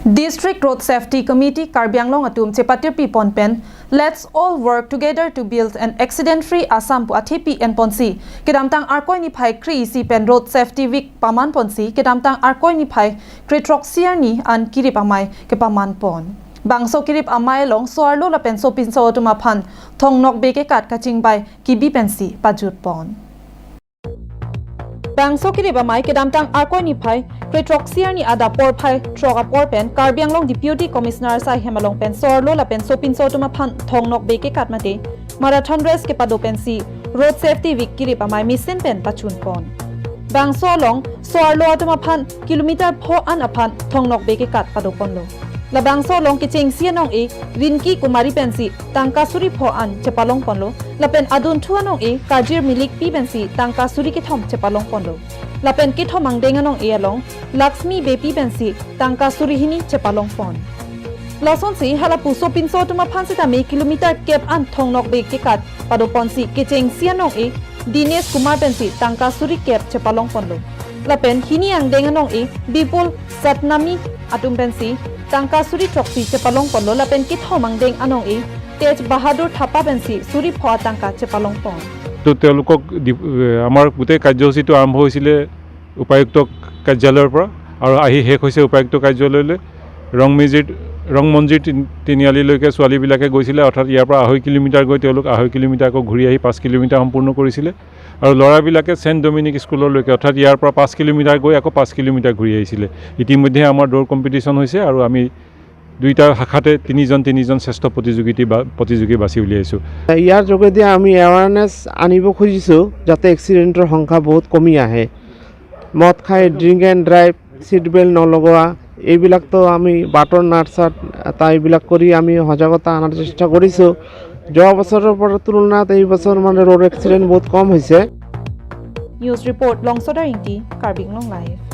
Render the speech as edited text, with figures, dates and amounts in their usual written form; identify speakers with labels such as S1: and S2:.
S1: District Road Safety Committee Karbi Anglong atum chepatir pi ponpen let's all work together to build an accident free Assam pu athipi en ponsi kedamtang arkoi ni phai kri si pen road safety week paman ponsi kedamtang arkoi ni phai kritroxier ni an kirip amai ke paman pon bangso kirip amai long soarlo la pen so pin so tuma phan thongnok be ke kat kaching bai kibi pensi pajut pon bangso kirip amai kedamtang arkoi ni phai Petroxier ni ada por phai troga por pen Karbi Anglong Deputy Commissioner Sai Hemalong pen sorlo la pen sopin so tuma phan thongnok be ke katmate marathon race ke pado pen si road safety week kiri pa mai mission pen pachun pon bangso long sorlo tuma phan kilometer pho an aphan thongnok be ke kat pado pon lo la bangso long ke cheng sianong e rinki kumari pen si tangka suri pho an chepalong pon lo la pen adun thuanong e kajir milik pi pen si tangka suri ke thom chepalong pon lo lapen ki thomang denganong elong Lakshmi bepi pensi tangka surihini chepalong pon lason si halapu so pinso tuma phansita me kilometer kep an thongnok be ke kat pado ponsi kecheng sianong e Dinesh Kumar pensi tangka suri kep chepalong pon lo lapen hini ang denganong e Bipul Satnami atum pensi tangka suri troksi chepalong pon lo lapen ki thomang deng anong e Tej Bahadur Thapa pensi suri pho tangka chepalong pon
S2: তো তেওঁলোকক আমাৰ গোটেই কাৰ্যসূচীটো আৰম্ভ হৈছিলে উপায়ুক্ত কাৰ্যালয়ৰ পৰা আৰু আহি শেষ হৈছে উপায়ুক্ত কাৰ্যালয়লৈ ৰং মঞ্জিৰ তিনিআলিলৈকে ছোৱালীবিলাকে গৈছিলে অৰ্থাৎ ইয়াৰ পৰা 2.5 কিলোমিটাৰ গৈ তেওঁলোক 2.5 কিলোমিটাৰ আকৌ ঘূৰি আহি 5 কিলোমিটাৰ সম্পূৰ্ণ কৰিছিলে আৰু ল'ৰাবিলাকে সেন্ট ডমিনিক স্কুললৈকে অৰ্থাৎ ইয়াৰ পৰা 5 কিলোমিটাৰ গৈ আকৌ 5 কিলোমিটাৰ ঘূৰি আহিছিলে ইতিমধ্যে আমাৰ দৌৰ কম্পিটিশ্যন হৈছে আৰু আমি দুইটা শাখাতে তিনিজন শ্ৰেষ্ঠ প্ৰতিযোগী বাছি উলিয়াইছো
S3: ইয়াৰ যোগেদি আমি এৱাৰনেছ আনিব খুজিছোঁ যাতে এক্সিডেণ্টৰ সংখ্যা বহুত কমি আহে মদ খাই drink and drive seat belt নলগোৱা এইবিলাকতো আমি বাটৰ নাৰ্চাত এইবিলাক কৰি আমি সজাগতা আনাৰ চেষ্টা কৰিছোঁ যোৱা বছৰৰ পৰা তুলনাত এই বছৰ মানে ৰোড এক্সিডেণ্ট বহুত কম হৈছে
S1: নিউজ ৰিপৰ্ট লংছদাৰ ইংটি কাৰ্বি আংলং লাইভ